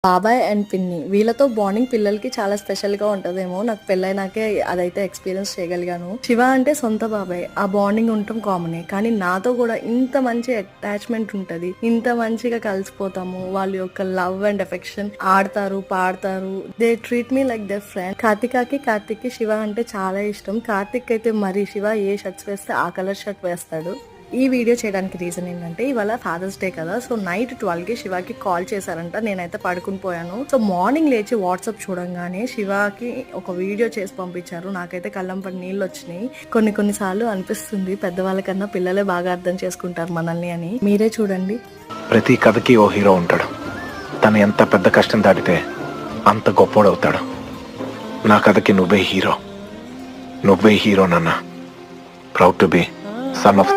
బాబాయ్ అండ్ పిన్ని వీళ్ళతో బాండింగ్ పిల్లలకి చాలా స్పెషల్ గా ఉంటదేమో. నాకు పెళ్ళైనాకే అదైతే ఎక్స్పీరియన్స్ చేయగలిగాను. శివ అంటే సొంత బాబాయ్, ఆ బాండింగ్ ఉండటం కామనే, కానీ నాతో కూడా ఇంత మంచి అటాచ్మెంట్ ఉంటది, ఇంత మంచిగా కలిసిపోతాము. వాళ్ళ యొక్క లవ్ అండ్ ఎఫెక్షన్, ఆడతారు పాడతారు, they treat me like their friend. Karthik కి శివ అంటే చాలా ఇష్టం. కార్తిక్ అయితే మరి శివ ఏ షర్ట్స్ వేస్తే ఆ కలర్ షర్ట్ వేస్తాడు. ఈ వీడియో చేయడానికి రీజన్ ఏంటంటే ఇవాళ ఫాదర్స్ డే కదా, సో నైట్ 12 కి శివాకి కాల్ చేశారంట. నేనైతే పడుకుని పోయాను. సో మార్నింగ్ లేచి వాట్సాప్ చూడంగానే శివాకి ఒక వీడియో చేసి పంపించారు. నాకైతే కళ్ళంపడి నీళ్ళు వచ్చినాయి. కొన్నిసార్లు అనిపిస్తుంది పెద్దవాళ్ళకన్నా పిల్లలే బాగా అర్థం చేసుకుంటారు మనల్ని అని. మీరే చూడండి. ప్రతి కథకి ఓ హీరో ఉంటాడు. తను ఎంత పెద్ద కష్టం దాటితే అంత గొప్పోడవుతాడు. నా కథకి నువ్వే హీరో నాన్న. Proud to be son of